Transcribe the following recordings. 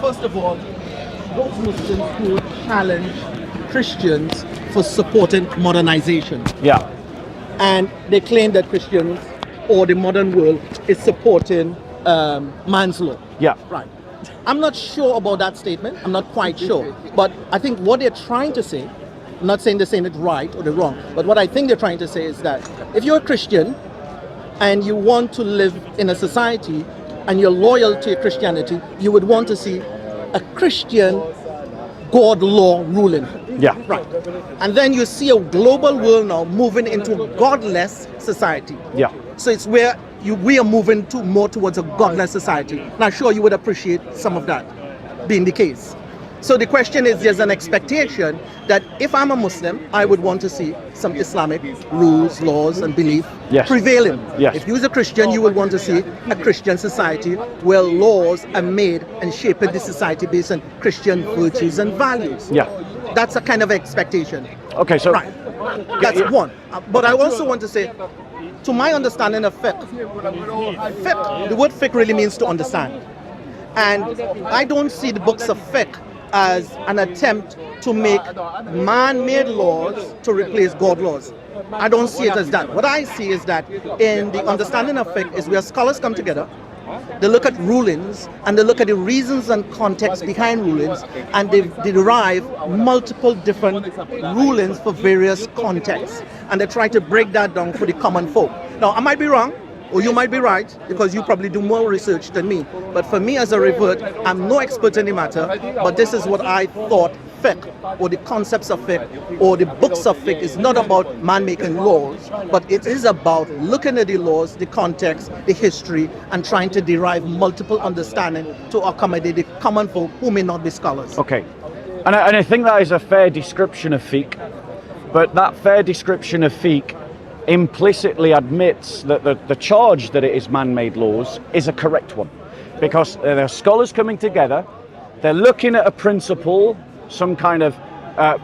First of all, those Muslims who challenge Christians for supporting modernization. Yeah. And they claim that Christians or the modern world is supporting man's law. Yeah. Right. I'm not sure about that statement. I'm not quite sure. But I think what they're trying to say, I'm not saying they're saying it right or they're wrong, but what I think they're trying to say is that if you're a Christian and you want to live in a society and you're loyal to your Christianity, you would want to see a Christian God law ruling. Yeah. Right. And then you see a global world now moving into a godless society. Yeah. So it's where we are moving to more towards a godless society. And I'm sure you would appreciate some of that being the case. So the question is, there's an expectation that if I'm a Muslim, I would want to see some Islamic rules, laws, and belief prevailing. Yes. If you're a Christian, you would want to see a Christian society where laws are made and shaping the society based on Christian virtues and values. Yeah. That's a kind of expectation. Okay, so Right. That's one. But I also want to say, to my understanding of fiqh, the word fiqh really means to understand. And I don't see the books of fiqh as an attempt to make man-made laws to replace God laws. I don't see it as that. What I see is that in the understanding of fiqh is where scholars come together, they look at rulings and they look at the reasons and context behind rulings, and they derive multiple different rulings for various contexts, and they try to break that down for the common folk. Now, I might be wrong, or you might be right, because you probably do more research than me. But for me as a revert, I'm no expert in the matter, but this is what I thought fiqh, or the concepts of fiqh, or the books of fiqh is not about man making laws, but it is about looking at the laws, the context, the history, and trying to derive multiple understanding to accommodate the common folk who may not be scholars. Okay. And I think that is a fair description of fiqh, but that fair description of fiqh implicitly admits that the charge that it is man-made laws is a correct one, because there are scholars coming together, they're looking at a principle, some kind of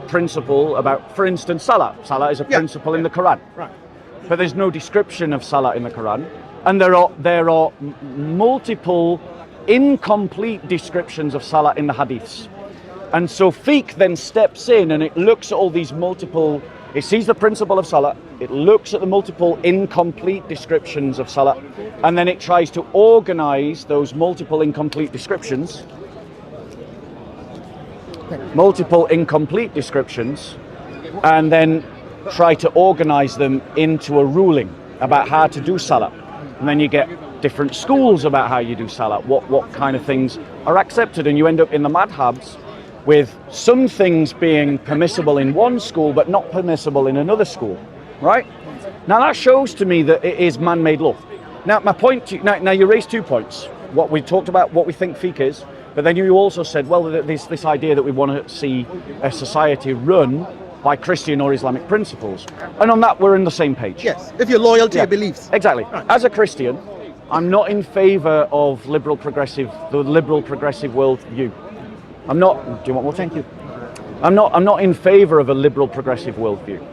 principle about, for instance, salah. Salah is a principle in the Quran, Right. but there's no description of salah in the Quran, and there are multiple incomplete descriptions of salah in the hadiths. And so fiqh then steps in and it looks at all these multiple, it sees the principle of salah, it looks at the multiple incomplete descriptions of salah, and then it tries to organize those multiple incomplete descriptions, and then try to organize them into a ruling about how to do salah. And then you get different schools about how you do salah, what kind of things are accepted, and you end up in the madhabs with some things being permissible in one school but not permissible in another school, right? Now that shows to me that it is man-made law. Now my point, now you raised 2 points. What we talked about, what we think fiqh is, but then you also said, well, this idea that we want to see a society run by Christian or Islamic principles. And on that, we're in the same page. Yes, if you're loyal to your beliefs. Exactly. Right. As a Christian, I'm not in favor of the liberal progressive worldview. I'm not, do you want more? Thank you. I'm not in favor of a liberal progressive worldview.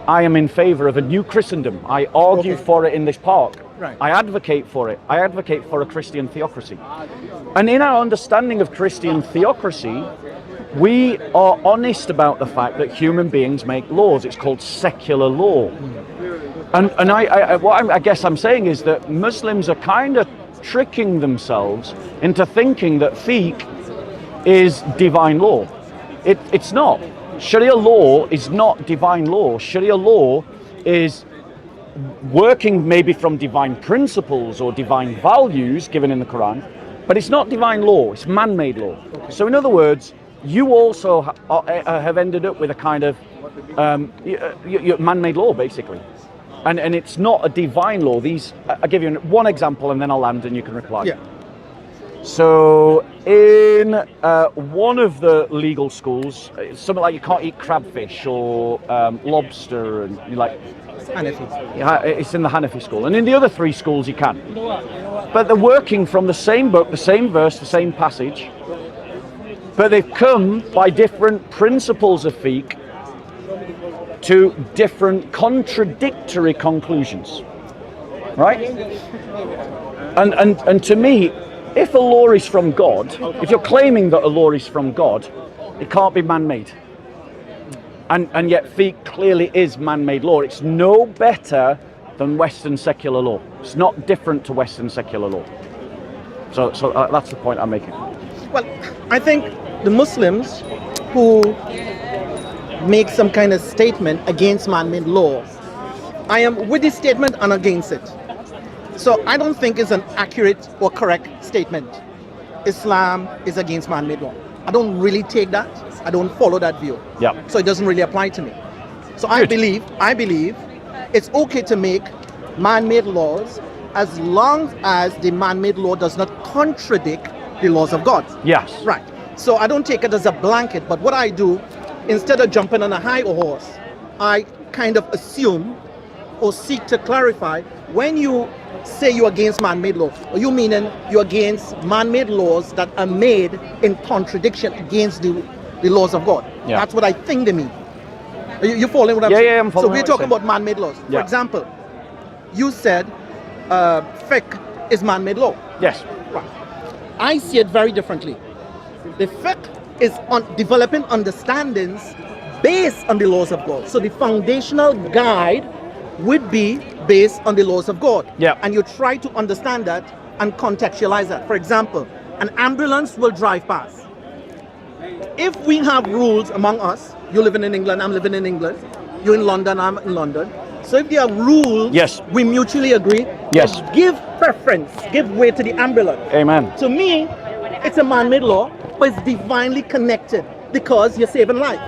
I am in favor of a new Christendom. I argue for it in this park. Right. I advocate for it. I advocate for a Christian theocracy. And in our understanding of Christian theocracy, we are honest about the fact that human beings make laws. It's called secular law. And what I guess I'm saying is that Muslims are kind of tricking themselves into thinking that fiqh is divine law. It's not. Sharia law is not divine law. Sharia law is working maybe from divine principles or divine values given in the Quran, but it's not divine law, it's man-made law. So in other words, you also have ended up with a kind of man-made law, basically. And it's not a divine law. I'll give you one example and then I'll land and you can reply. Yeah. So in one of the legal schools, it's something like you can't eat crabfish or lobster, and you like. Hanafi. It's in the Hanafi school, and in the other 3 schools you can. But they're working from the same book, the same verse, the same passage, but they've come by different principles of fiqh to different contradictory conclusions, right? And to me, if a law is from God, if you're claiming that a law is from God, it can't be man-made. And yet fiqh clearly is man-made law. It's no better than Western secular law. It's not different to Western secular law. So that's the point I'm making. Well, I think the Muslims who make some kind of statement against man-made law, I am with this statement and against it. So I don't think it's an accurate or correct statement. Islam is against man-made law. I don't really take that. I don't follow that view. Yeah. So it doesn't really apply to me. So I believe it's okay to make man-made laws as long as the man-made law does not contradict the laws of God. Yes. Right. So I don't take it as a blanket, but what I do, instead of jumping on a high horse, I kind of assume or seek to clarify, when you say you're against man-made law, are you meaning you're against man-made laws that are made in contradiction against the laws of God? Yeah. That's what I think they mean. You following what I'm saying? Yeah, I'm following. So we're talking about man-made laws. For example, you said fiqh is man-made law. Yes. Right. I see it very differently. The fiqh is on developing understandings based on the laws of God. So the foundational guide would be based on the laws of God. Yeah. And you try to understand that and contextualize that. For example, an ambulance will drive past. If we have rules among us, you're living in England, I'm living in England, you're in London, I'm in London. So if there are rules, yes, we mutually agree, yes, give preference, give way to the ambulance. Amen. To me, it's a man-made law, but it's divinely connected because you're saving life.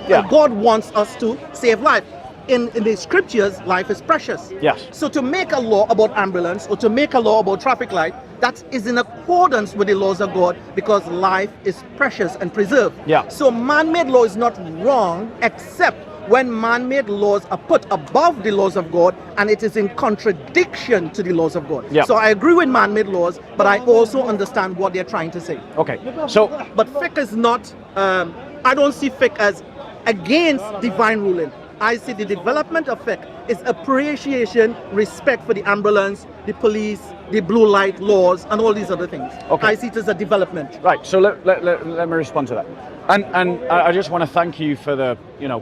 Yeah. And God wants us to save life. In the scriptures, life is precious. Yes. So to make a law about ambulance or to make a law about traffic light, that is in accordance with the laws of God because life is precious and preserved. Yeah. So man-made law is not wrong except when man-made laws are put above the laws of God and it is in contradiction to the laws of God. Yeah. So I agree with man-made laws, but I also understand what they're trying to say. Okay. So, but fiqh is not, I don't see fiqh as against divine ruling. I see the development of fiqh is appreciation, respect for the ambulance, the police, the blue light laws, and all these other things. Okay. I see it as a development. Right. So let me respond to that. And I just want to thank you for the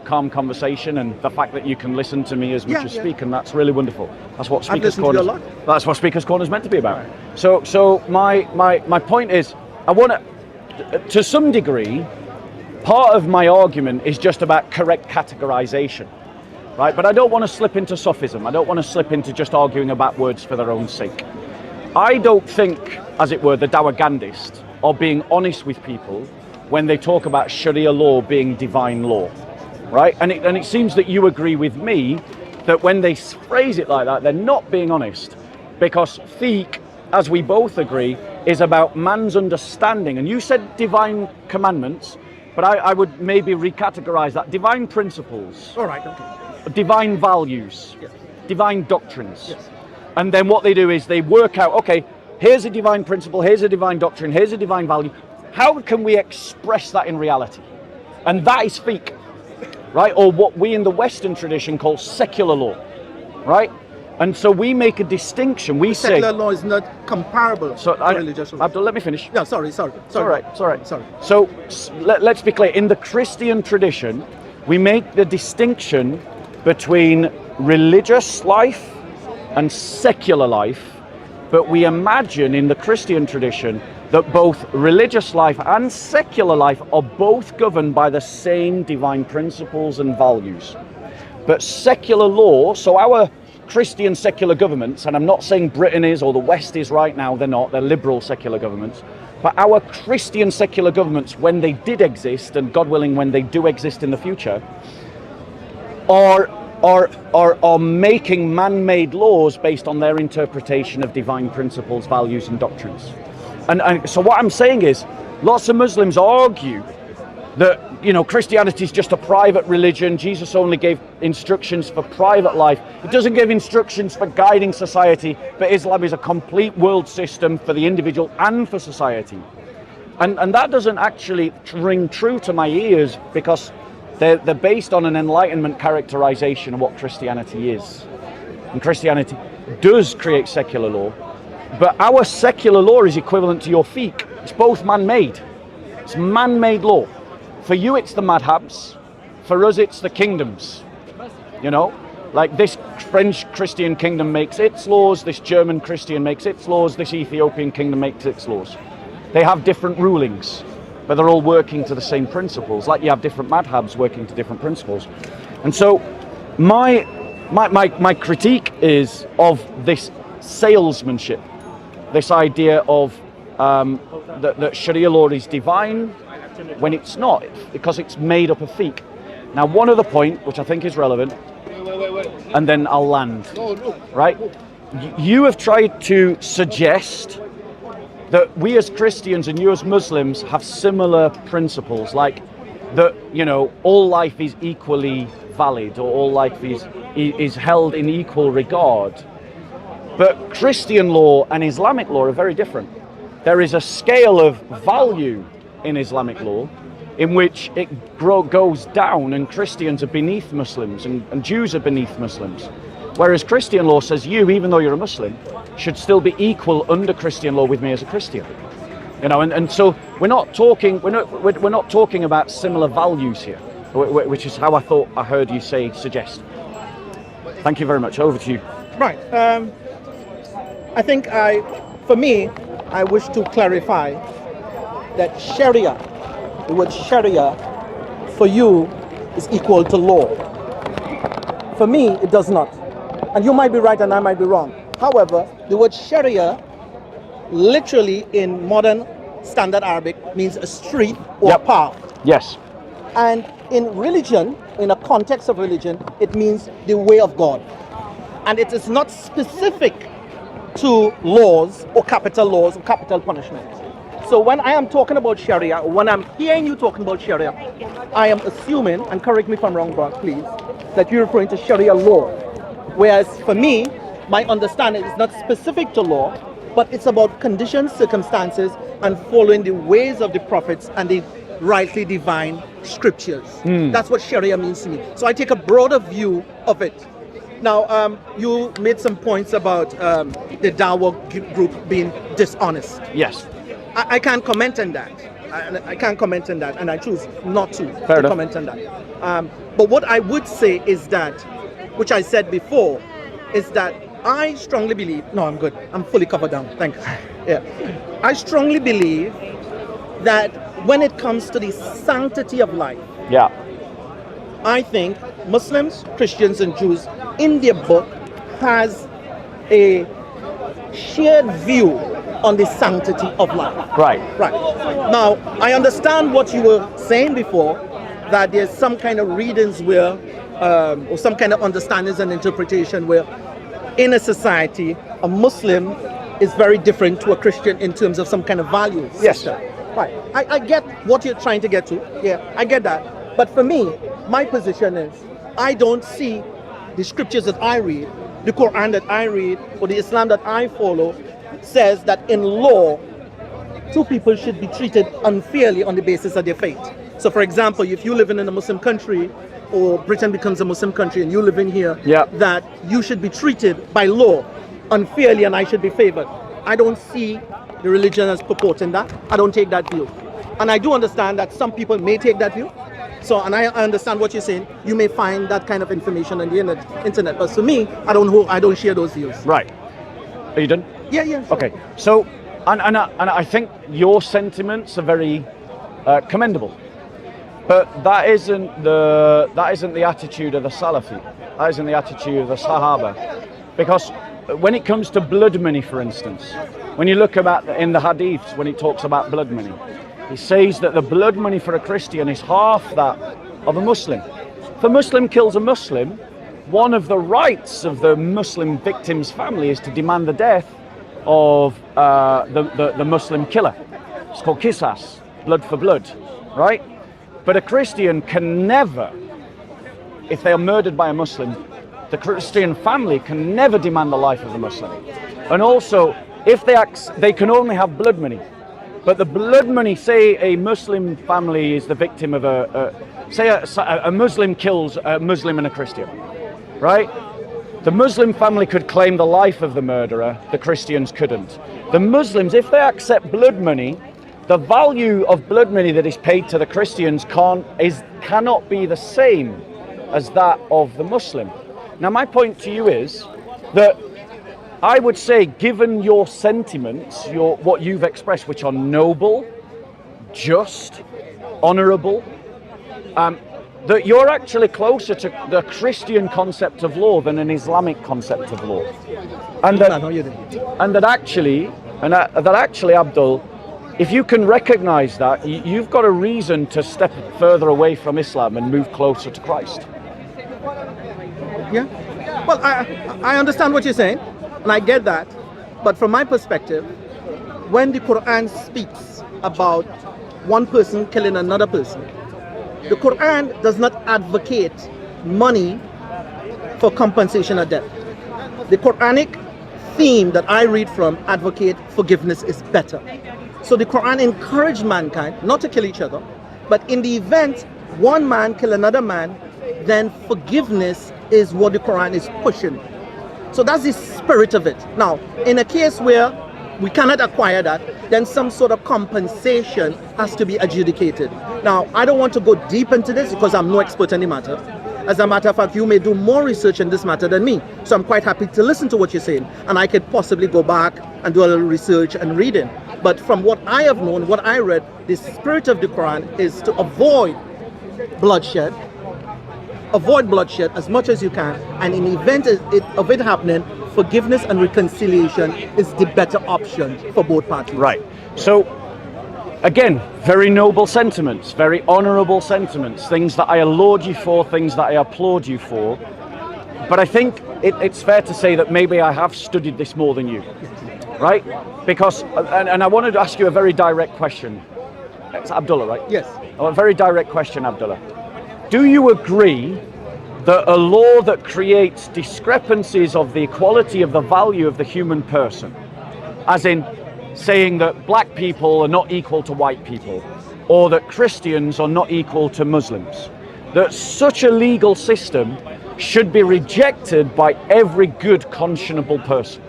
calm conversation and the fact that you can listen to me as much as speak, and that's really wonderful. That's what Speaker's Corner. That's what Speaker's Corner is meant to be about. Right. So my point is, I want to some degree. Part of my argument is just about correct categorization, right? But I don't want to slip into sophism. I don't want to slip into just arguing about words for their own sake. I don't think, as it were, the Dawagandist are being honest with people when they talk about Sharia law being divine law, right? And it seems that you agree with me that when they phrase it like that, they're not being honest, because fiqh, as we both agree, is about man's understanding. And you said divine commandments, but I would maybe recategorize that. Divine principles. All right, okay. Divine values. Yes. Divine doctrines. Yes. And then what they do is they work out, okay, here's a divine principle, here's a divine doctrine, here's a divine value. How can we express that in reality? And that is fiqh, right? Or what we in the Western tradition call secular law, right? And so we make a distinction. We say secular law is not comparable to religious law. Abdul, let me finish. No, sorry. It's all right. Sorry. So let's be clear. In the Christian tradition, we make the distinction between religious life and secular life, but we imagine in the Christian tradition that both religious life and secular life are both governed by the same divine principles and values. But secular law, so our Christian secular governments, and I'm not saying Britain is or the West is right now, they're not, they're liberal secular governments, but our Christian secular governments, when they did exist, and God willing, when they do exist in the future, are making man-made laws based on their interpretation of divine principles, values, and doctrines. And so what I'm saying is, lots of Muslims argue that Christianity is just a private religion. Jesus only gave instructions for private life. It doesn't give instructions for guiding society, but Islam is a complete world system for the individual and for society. And that doesn't actually ring true to my ears, because they're based on an Enlightenment characterization of what Christianity is. And Christianity does create secular law, But our secular law is equivalent to your fiqh. It's both man-made. It's man-made law. For you, it's the madhabs. For us, it's the kingdoms. You know, like this French Christian kingdom makes its laws, this German Christian makes its laws, this Ethiopian kingdom makes its laws. They have different rulings, but they're all working to the same principles, like you have different madhabs working to different principles. And so my critique is of this salesmanship, this idea of that Sharia law is divine when it's not, because it's made up of fiqh. Now, one other point, which I think is relevant, and then I'll land, right? You have tried to suggest that we as Christians and you as Muslims have similar principles, like that, you know, all life is equally valid, or all life is held in equal regard. But Christian law and Islamic law are very different. There is a scale of value in Islamic law in which it goes down, and Christians are beneath Muslims and Jews are beneath Muslims. Whereas Christian law says you, even though you're a Muslim, should still be equal under Christian law with me as a Christian. You know, and so we're not talking about similar values here, which is how I thought I heard you suggest. Thank you very much. Over to you. Right. I think for me, I wish to clarify that Sharia, the word Sharia, for you is equal to law. For me, it does not. And you might be right and I might be wrong. However, the word Sharia literally in modern standard Arabic means a street or a path. Yes. And in religion, in a context of religion, it means the way of God. And it is not specific to laws or capital punishment. So when I am talking about Sharia, or when I'm hearing you talking about Sharia, I am assuming, and correct me if I'm wrong, Brock, please, that you're referring to Sharia law. Whereas for me, my understanding is not specific to law, but it's about conditions, circumstances, and following the ways of the prophets and the rightly divine scriptures. That's what Sharia means to me. So I take a broader view of it. Now, you made some points about the Dawah group being dishonest. Yes. I can't comment on that. I can't comment on that, and I choose not to comment on that. But what I would say is that, which I said before, is that I strongly believe, no, I'm good. I'm fully covered down. Thanks. Yeah. I strongly believe that when it comes to the sanctity of life, I think Muslims, Christians, and Jews in their book has a shared view on the sanctity of life. Right. Now, I understand what you were saying before, that there's some kind of readings where, or some kind of understandings and interpretation where in a society, a Muslim is very different to a Christian in terms of some kind of values. Yes. Right. I get what you're trying to get to. Yeah, I get that. But for me, my position is, I don't see the scriptures that I read, the Quran that I read, or the Islam that I follow, says that in law, two people should be treated unfairly on the basis of their faith. So for example, if you live in a Muslim country, or Britain becomes a Muslim country and you live in here, that you should be treated by law unfairly and I should be favored. I don't see the religion as purporting that. I don't take that view. And I do understand that some people may take that view. So, and I understand what you're saying. You may find that kind of information on the internet. But for me, I don't share those views. Right. Are you done? Yeah. Sure. Okay. So, and I think your sentiments are very commendable. But that isn't the attitude of the Salafi. That isn't the attitude of the Sahaba. Because when it comes to blood money, for instance, when you look about in the Hadiths, when it talks about blood money, it says that the blood money for a Christian is half that of a Muslim. If a Muslim kills a Muslim, one of the rights of the Muslim victim's family is to demand the death of the Muslim killer. It's called qisas, blood for blood, right? But a Christian can never, if they are murdered by a Muslim, the Christian family can never demand the life of the Muslim. And also, if they can only have blood money. But the blood money, say a Muslim family is the victim of a Muslim kills a Muslim and a Christian, right? The Muslim family could claim the life of the murderer, the Christians couldn't. The Muslims, if they accept blood money, the value of blood money that is paid to the Christians cannot be the same as that of the Muslim. Now, my point to you is that I would say, given your sentiments, what you've expressed, which are noble, just, honourable, that you're actually closer to the Christian concept of law than an Islamic concept of law, and that actually, Abdul, if you can recognise that, you've got a reason to step further away from Islam and move closer to Christ. Yeah. Well, I understand what you're saying, and I get that, but from my perspective, when the Quran speaks about one person killing another person, the Quran does not advocate money for compensation of death. The Quranic theme that I read from advocate forgiveness is better. So the Quran encouraged mankind not to kill each other, but in the event one man kill another man, then forgiveness is what the Quran is pushing. So that's the spirit of it. Now, in a case where we cannot acquire that, then some sort of compensation has to be adjudicated. Now, I don't want to go deep into this because I'm no expert in the matter. As a matter of fact, you may do more research in this matter than me. So I'm quite happy to listen to what you're saying. And I could possibly go back and do a little research and reading. But from what I have known, what I read, the spirit of the Quran is to avoid bloodshed. Avoid bloodshed as much as you can. And in the event of it happening, forgiveness and reconciliation is the better option for both parties. Right. So, again, very noble sentiments, very honourable sentiments, things that I laud you for, things that I applaud you for. But I think it's fair to say that maybe I have studied this more than you, right? Because, and I wanted to ask you a very direct question. It's Abdullah, right? Yes. A very direct question, Abdullah. Do you agree that a law that creates discrepancies of the equality of the value of the human person, as in saying that black people are not equal to white people, or that Christians are not equal to Muslims, that such a legal system should be rejected by every good conscionable person?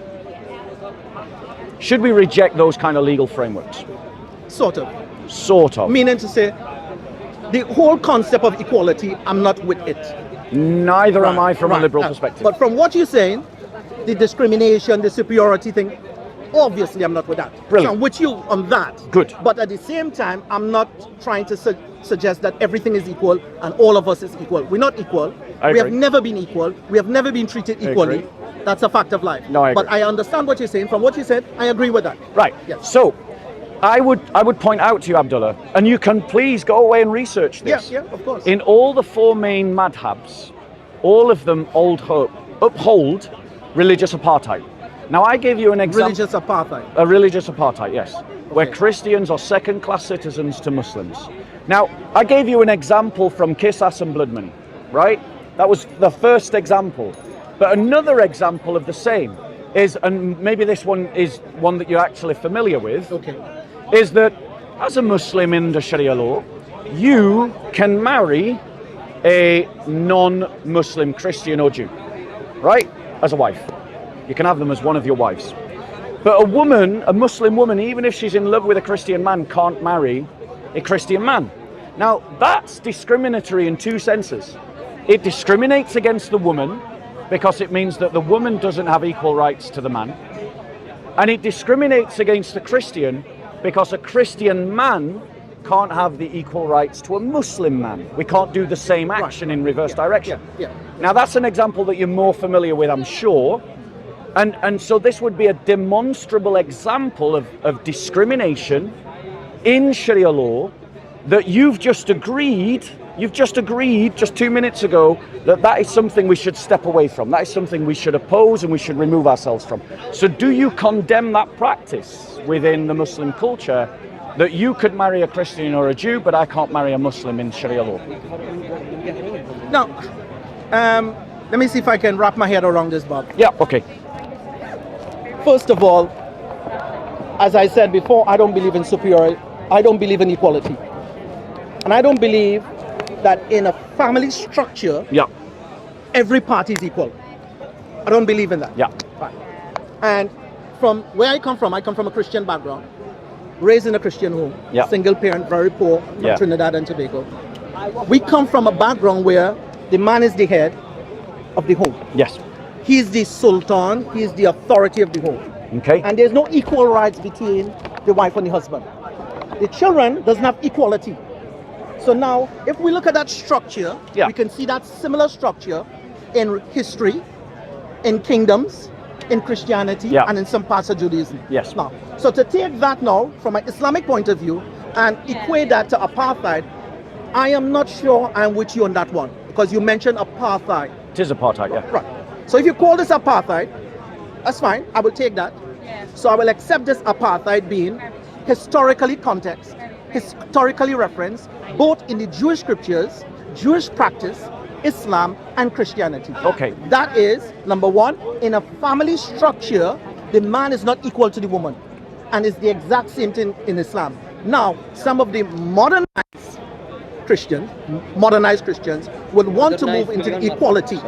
Should we reject those kind of legal frameworks? Sort of. Sort of. Meaning to say, the whole concept of equality, I'm not with it. Neither am I from a liberal perspective. But from what you're saying, the discrimination, the superiority thing, obviously I'm not with that. Brilliant. So I'm with you on that. Good. But at the same time, I'm not trying to suggest that everything is equal and all of us is equal. We're not equal. I we agree. have never been equal. We have never been treated equally. That's a fact of life. No, I agree. But I understand what you're saying. From what you said, I agree with that. Right. Yes. So, I would point out to you, Abdullah, and you can please go away and research this. Yeah, of course. In all the four main madhabs, all of them uphold religious apartheid. Now, I gave you an example. Religious apartheid. A religious apartheid, yes. Where Christians are second-class citizens to Muslims. Now, I gave you an example from Qisas and blood money, right? That was the first example. But another example of the same is, and maybe this one is one that you're actually familiar with, is that as a Muslim in the Sharia law, you can marry a non-Muslim Christian or Jew, right? As a wife. You can have them as one of your wives. But a woman, a Muslim woman, even if she's in love with a Christian man, can't marry a Christian man. Now, that's discriminatory in two senses. It discriminates against the woman because it means that the woman doesn't have equal rights to the man. And it discriminates against the Christian because a Christian man can't have the equal rights to a Muslim man. We can't do the same action in reverse direction. Now, that's an example that you're more familiar with, I'm sure. And so this would be a demonstrable example of discrimination in Sharia law that you've just agreed just 2 minutes ago that is something we should step away from. That is something we should oppose and we should remove ourselves from. So do you condemn that practice within the Muslim culture, that you could marry a Christian or a Jew, but I can't marry a Muslim in Sharia law? Now, let me see if I can wrap my head around this, Bob. Yeah, okay. First of all, as I said before, I don't believe in superiority. I don't believe in equality. And I don't believe that in a family structure, every party is equal. I don't believe in that. Yeah. Right. And from where I come from a Christian background, raised in a Christian home, Yeah. single parent, very poor, from Yeah. Trinidad and Tobago. We come from a background where the man is the head of the home. Yes. He's the sultan, he's the authority of the home. Okay. And there's no equal rights between the wife and the husband. The children doesn't have equality. So now, if we look at that structure, Yeah. we can see that similar structure in history, in kingdoms, in Christianity, Yeah. and in some parts of Judaism. Yes. Now, so to take that now from an Islamic point of view and equate that to apartheid, I am not sure I'm with you on that one, because you mentioned apartheid. It is apartheid, yeah. Right. So if you call this apartheid, that's fine. I will take that. So I will accept this apartheid being historically context, historically referenced, both in the Jewish scriptures, Jewish practice, Islam, and Christianity. Okay. That is, number one, in a family structure, the man is not equal to the woman. And it's the exact same thing in Islam. Now, some of the modernized Christians would want to move into the equality,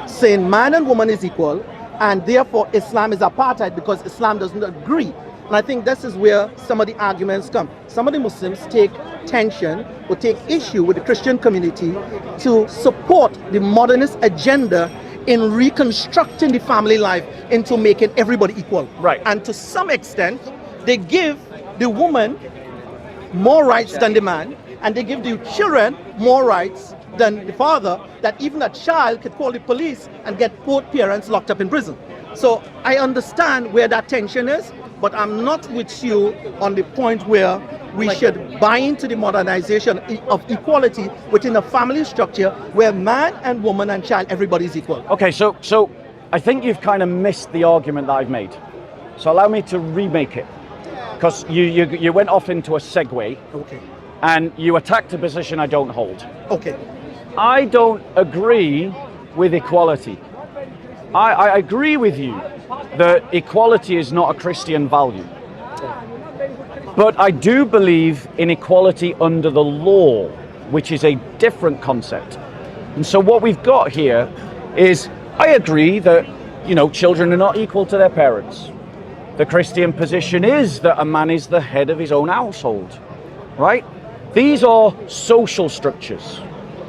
saying man and woman is equal, and therefore Islam is apartheid because Islam doesn't agree. And I think this is where some of the arguments come. Some of the Muslims take tension or take issue with the Christian community to support the modernist agenda in reconstructing the family life into making everybody equal. Right. And to some extent, they give the woman more rights than the man, and they give the children more rights than the father, that even a child could call the police and get both parents locked up in prison. So I understand where that tension is, but I'm not with you on the point where we should buy into the modernization of equality within a family structure where man and woman and child, everybody's equal. Okay, so I think you've kind of missed the argument that I've made. So allow me to remake it. Because you went off into a segue. Okay. And you attacked a position I don't hold. Okay. I don't agree with equality. I agree with you that equality is not a Christian value. But I do believe in equality under the law, which is a different concept. And so what we've got here is, I agree that, children are not equal to their parents. The Christian position is that a man is the head of his own household, right? These are social structures,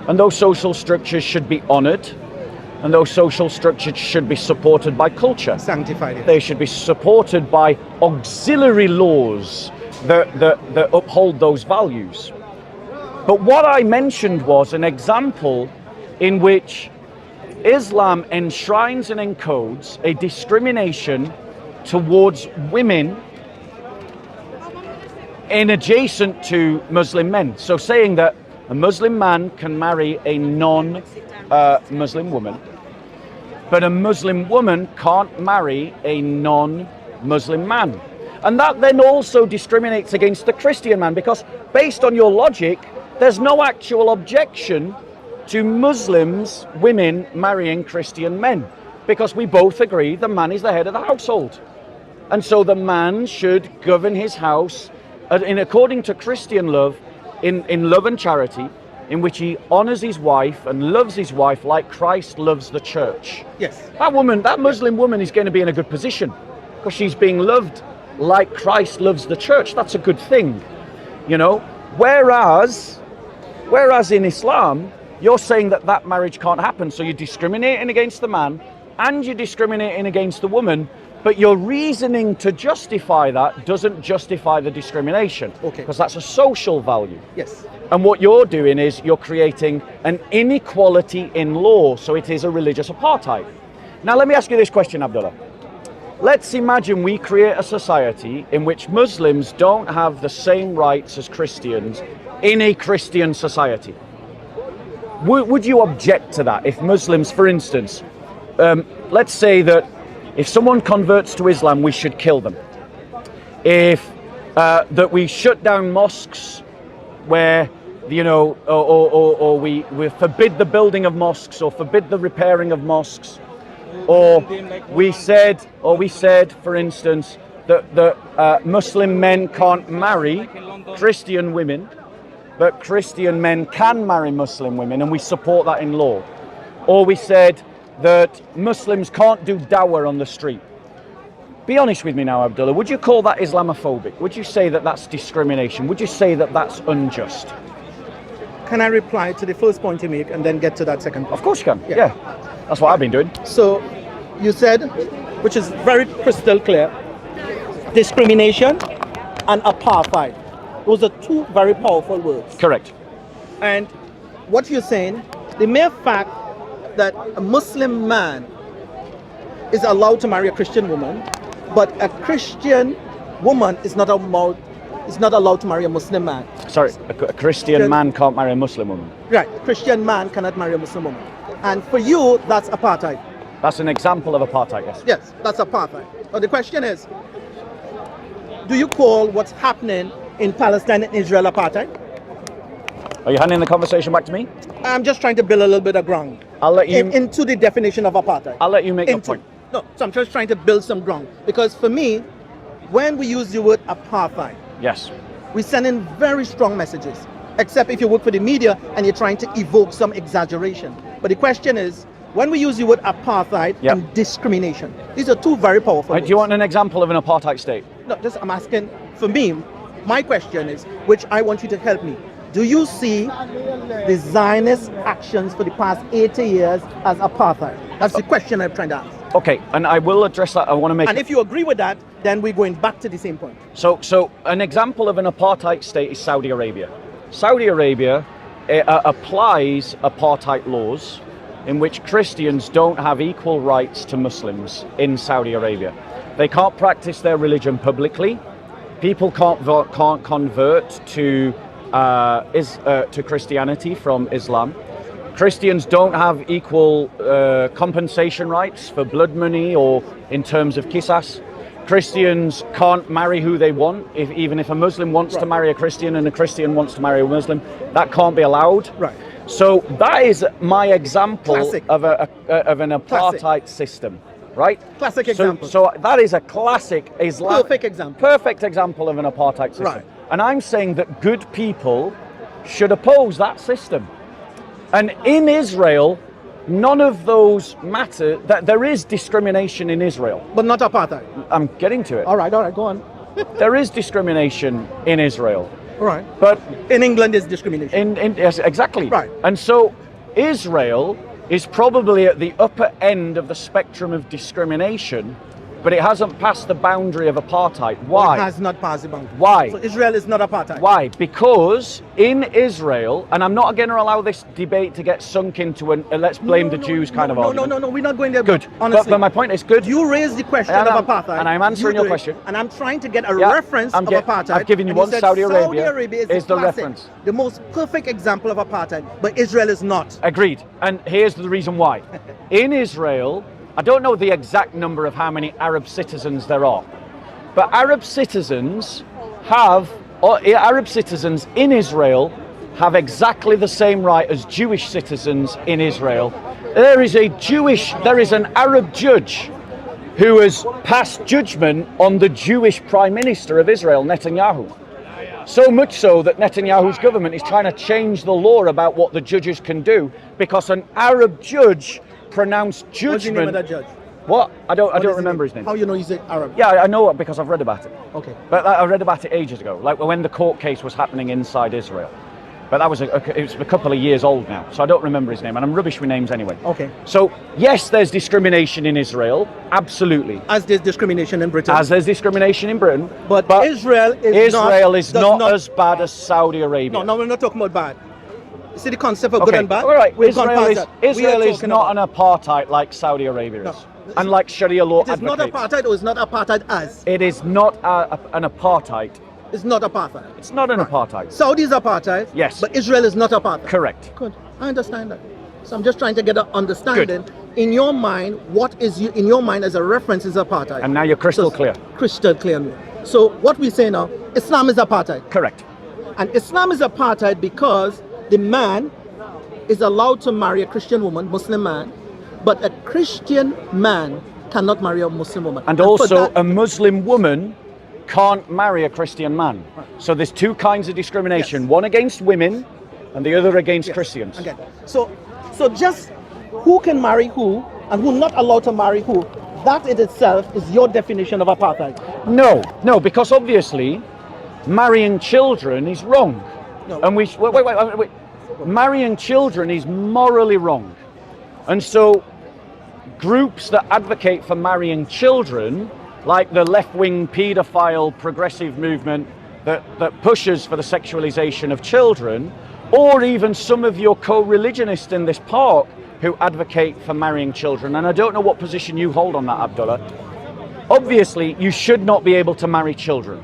and those social structures should be honored, and those social structures should be supported by culture. Sanctified. Yes. They should be supported by auxiliary laws that uphold those values. But what I mentioned was an example in which Islam enshrines and encodes a discrimination towards women in adjacent to Muslim men. So saying that a Muslim man can marry a non-Muslim woman, but a Muslim woman can't marry a non-Muslim man. And that then also discriminates against the Christian man, because based on your logic, there's no actual objection to Muslims, women marrying Christian men, because we both agree the man is the head of the household. And so the man should govern his house according to Christian love, in love and charity, in which he honors his wife and loves his wife like Christ loves the church. Yes. That Muslim woman is going to be in a good position because she's being loved like Christ loves the church. That's a good thing, Whereas in Islam, you're saying that marriage can't happen. So you're discriminating against the man and you're discriminating against the woman. But your reasoning to justify that doesn't justify the discrimination. Okay. Because that's a social value. Yes. And what you're doing is you're creating an inequality in law. So it is a religious apartheid. Now let me ask you this question, Abdullah. Let's imagine we create a society in which Muslims don't have the same rights as Christians in a Christian society. Would you object to that? If Muslims, for instance, let's say that if someone converts to Islam, we should kill them. That we shut down mosques where, or we forbid the building of mosques or forbid the repairing of mosques. Or we said, for instance, that Muslim men can't marry Christian women, but Christian men can marry Muslim women, and we support that in law. Or we said that Muslims can't do dawah on the street. Be honest with me now, Abdullah. Would you call that Islamophobic? Would you say that that's discrimination? Would you say that that's unjust? Can I reply to the first point you make and then get to that second point? Of course you can. Yeah. That's what I've been doing. So you said, which is very crystal clear, discrimination and apartheid. Those are two very powerful words. Correct. And what you're saying, the mere fact that a Muslim man is allowed to marry a Christian woman, but a Christian woman is not allowed to marry a Muslim man. Sorry, a Christian man can't marry a Muslim woman. Right, a Christian man cannot marry a Muslim woman. And for you, that's apartheid. That's an example of apartheid, yes. Yes, that's apartheid. But the question is, do you call what's happening in Palestine and Israel apartheid? Are you handing the conversation back to me? I'm just trying to build a little bit of ground. I'll let you into the definition of apartheid. I'll let you make your point. No, so I'm just trying to build some ground. Because for me, when we use the word apartheid, yes, we send in very strong messages. Except if you work for the media and you're trying to evoke some exaggeration. But the question is, when we use the word apartheid and discrimination, these are two very powerful words. Do you want an example of an apartheid state? No, just I'm asking, for me, my question is, which I want you to help me. Do you see the Zionist actions for the past 80 years as apartheid? That's the question I'm trying to ask. Okay, and I will address that. I want to make. And if you agree with that, then we're going back to the same point. So an example of an apartheid state is Saudi Arabia. Saudi Arabia applies apartheid laws in which Christians don't have equal rights to Muslims in Saudi Arabia. They can't practice their religion publicly. People can't convert to Christianity from Islam. Christians don't have equal compensation rights for blood money or in terms of qisas. Christians can't marry who they want. Even if a Muslim wants to marry a Christian and a Christian wants to marry a Muslim, that can't be allowed. Right. So that is my example of an apartheid Classic. System, right? Classic example. So that is a classic Islam. Perfect example of an apartheid system. Right. And I'm saying that good people should oppose that system. And in Israel, none of those matter. That there is discrimination in Israel. But not apartheid. I'm getting to it. All right, go on. There is discrimination in Israel. All right. But in England is discrimination. Yes, exactly. Right. And so Israel is probably at the upper end of the spectrum of discrimination, but it hasn't passed the boundary of apartheid. Why? It has not passed the boundary. Why? So Israel is not apartheid. Why? Because in Israel, and I'm not going to allow this debate to get sunk into a let's blame the Jews kind of argument. No, we're not going there. Good. Honestly. But my point is good. You raised the question of apartheid. And I'm answering your question. And I'm trying to get a reference of apartheid. I've given you one. Saudi Arabia is the reference. The most perfect example of apartheid, but Israel is not. Agreed. And here's the reason why. In Israel, I don't know the exact number of how many Arab citizens there are, but Arab citizens in Israel have exactly the same right as Jewish citizens in Israel. There is an Arab judge who has passed judgment on the Jewish Prime Minister of Israel, Netanyahu. So much so that Netanyahu's government is trying to change the law about what the judges can do because an Arab judge pronounced judgment. What's the name of that judge? What? I don't remember his name. How you know he's Arab? Yeah, I know it because I've read about it. Okay. But I read about it ages ago, like when the court case was happening inside Israel. But that was it was a couple of years old now, so I don't remember his name, and I'm rubbish with names anyway. Okay. So yes, there's discrimination in Israel, absolutely. As there's discrimination in Britain. As there's discrimination in Britain. But Israel is not as bad as Saudi Arabia. No, we're not talking about bad. You see the concept of good and bad? All right. Israel is not an apartheid like Saudi Arabia is. And like Sharia law advocates. It is not apartheid, or it's not apartheid as? It is not an apartheid. It's not apartheid. It's not an apartheid. Saudi is apartheid. Yes. But Israel is not apartheid. Correct. Good. I understand that. So I'm just trying to get an understanding. Good. In your mind, what is in your mind as a reference is apartheid? And now you're crystal clear. Crystal clear. So what we say now, Islam is apartheid. Correct. And Islam is apartheid because the man is allowed to marry a Christian woman, Muslim man, but a Christian man cannot marry a Muslim woman. And also a Muslim woman can't marry a Christian man. Right. So there's two kinds of discrimination, one against women and the other against Christians. Okay. So just who can marry who and who are not allowed to marry who, that in itself is your definition of apartheid. No, because obviously marrying children is wrong. No. And wait. Marrying children is morally wrong. And so groups that advocate for marrying children, like the left-wing paedophile progressive movement that pushes for the sexualization of children, or even some of your co-religionists in this park who advocate for marrying children, and I don't know what position you hold on that, Abdullah. Obviously, you should not be able to marry children,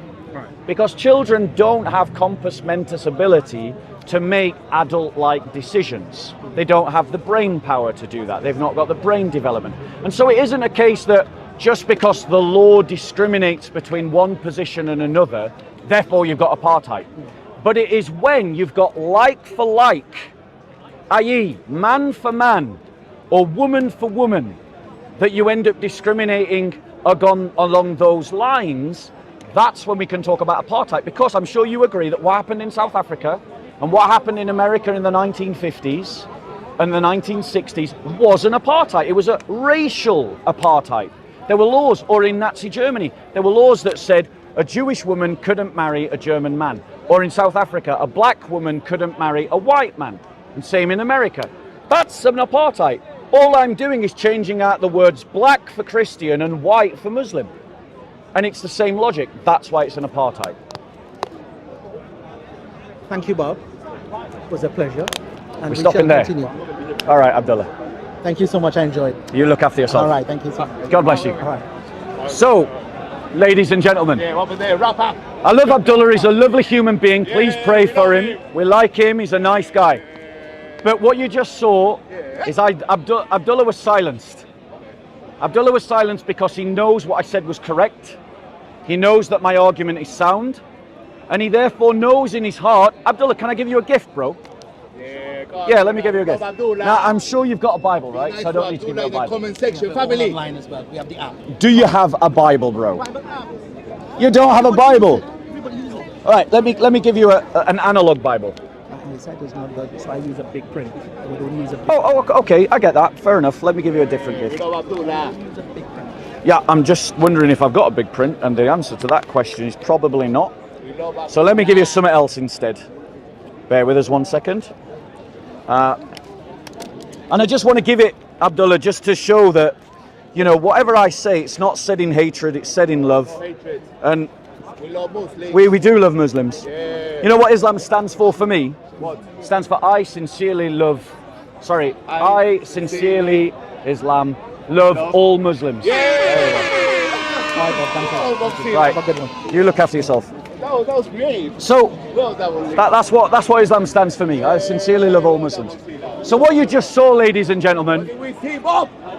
because children don't have compos mentis ability to make adult-like decisions. They don't have the brain power to do that. They've not got the brain development. And so it isn't a case that just because the law discriminates between one position and another, therefore you've got apartheid. But it is when you've got like for like, i.e. man for man or woman for woman, that you end up discriminating along those lines. That's when we can talk about apartheid, because I'm sure you agree that what happened in South Africa and what happened in America in the 1950s and the 1960s was an apartheid. It was a racial apartheid. There were laws, or in Nazi Germany, there were laws that said a Jewish woman couldn't marry a German man. Or in South Africa, a black woman couldn't marry a white man. And same in America. That's an apartheid. All I'm doing is changing out the words black for Christian and white for Muslim. And it's the same logic. That's why it's an apartheid. Thank you, Bob. It was a pleasure. And We're stopping there. Continue. All right, Abdullah. Thank you so much. I enjoyed. You look after yourself. All right. Thank you so much. God bless you. All right. So, ladies and gentlemen, I love Abdullah. He's a lovely human being. Please pray for him. We like him. He's a nice guy. But what you just saw is Abdullah was silenced. Abdullah was silenced because he knows what I said was correct. He knows that my argument is sound. And he therefore knows in his heart, Abdullah, can I give you a gift, bro? Yeah, let me give you a gift. Now, I'm sure you've got a Bible, right? So I don't need to give you a Bible. Comment section, family. Online as well. We have the app. Do you have a Bible, bro? You don't have a Bible? All right, let me give you an analog Bible. The site is not good, so I use a big print. We don't use a big Okay, I get that. Fair enough. Let me give you a different gift. Yeah, I'm just wondering if I've got a big print, and the answer to that question is probably not. So let me give you something else instead. Bear with us 1 second. And I just want to give it, Abdullah, just to show that, you know, whatever I say, it's not said in hatred, it's said in love. And we love Muslims. We do love Muslims. Yeah. You know what Islam stands for me? What? It stands for I sincerely Islam love all Muslims. Yeah. Right, you look after yourself. That was great. So that's what Islam stands for me. I sincerely love all Muslims. So what you just saw, ladies and gentlemen,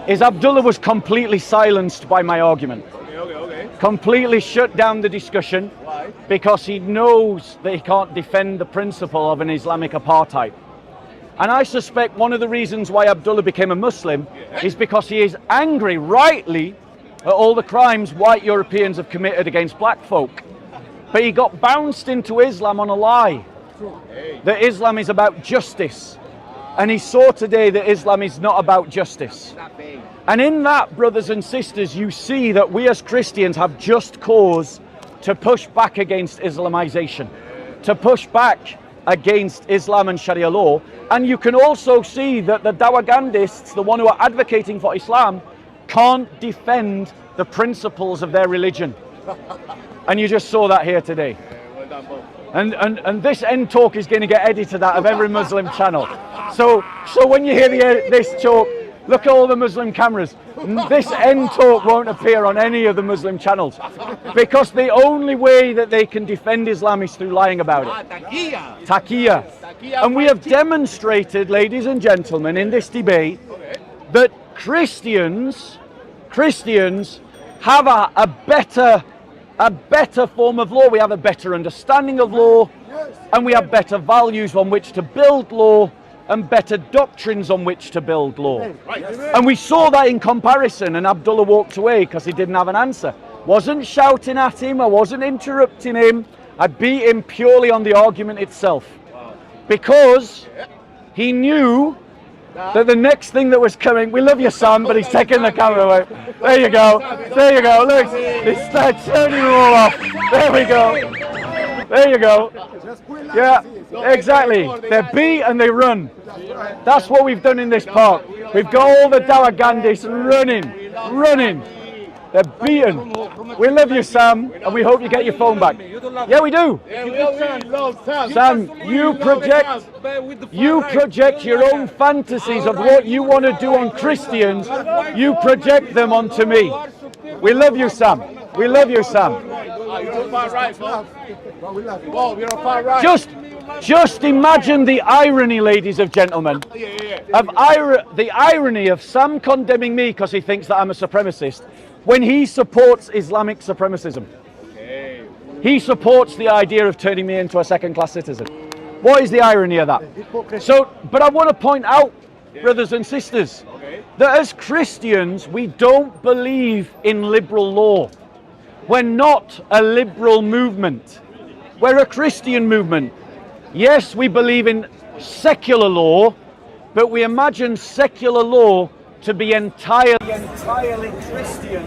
is Abdullah was completely silenced by my argument. Okay. Completely shut down the discussion. Why? Because he knows that he can't defend the principle of an Islamic apartheid. And I suspect one of the reasons why Abdullah became a Muslim is because he is angry, rightly, at all the crimes white Europeans have committed against black folk. But he got bounced into Islam on a lie, that Islam is about justice. And he saw today that Islam is not about justice. And in that, brothers and sisters, you see that we as Christians have just cause to push back against Islamization, to push back against Islam and Sharia law. And you can also see that the Dawagandists, the one who are advocating for Islam, can't defend the principles of their religion. And you just saw that here today. And this end talk is going to get edited out of every Muslim channel. So when you hear this talk, look at all the Muslim cameras. This end talk won't appear on any of the Muslim channels, because the only way that they can defend Islam is through lying about it. Taqiyya. And we have demonstrated, ladies and gentlemen, in this debate, that Christians have a better form of law. We have a better understanding of law, and we have better values on which to build law, and better doctrines on which to build law. And we saw that in comparison, and Abdullah walked away because he didn't have an answer. Wasn't shouting at him, I wasn't interrupting him. I beat him purely on the argument itself, because he knew that the next thing that was coming, we love you, Sam, but he's taking the camera away. There you go. There you go. Look, it's turning them all off. There we go. There you go. Yeah, exactly. They beat and they run. That's what we've done in this park. We've got all the Dawagandis running. They're beaten. We love you, Sam, and we hope you get your phone back. Yeah, we do. Sam, you project your own fantasies of what you want to do on Christians. You project them onto me. We love you, Sam. We love you, Sam. Just imagine the irony, ladies and gentlemen, of the irony of Sam condemning me because he thinks that I'm a supremacist, when he supports Islamic supremacism. He supports the idea of turning me into a second-class citizen. What is the irony of that? So, but I want to point out, brothers and sisters, that as Christians, we don't believe in liberal law. We're not a liberal movement. We're a Christian movement. Yes, we believe in secular law, but we imagine secular law to be entirely Christian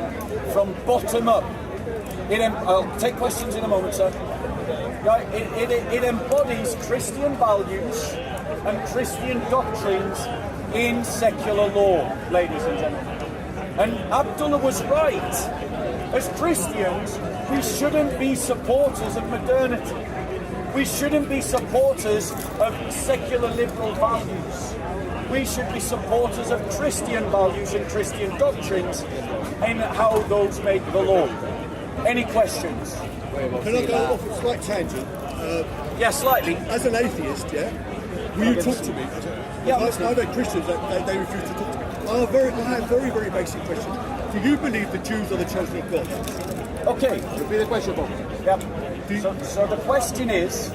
from bottom up. I'll take questions in a moment, sir. It embodies Christian values and Christian doctrines in secular law, ladies and gentlemen. And Abdullah was right. As Christians, we shouldn't be supporters of modernity. We shouldn't be supporters of secular liberal values. We should be supporters of Christian values and Christian doctrines and how those make the law. Any questions? Can I go off a slight tangent? Yeah, slightly. As an atheist, will you talk to me? Yeah, I've had Christians that they refuse to talk to me. I have very basic question. Do you believe the Jews are the chosen of God? Okay. Repeat the question, Bob. Yep. So the question is,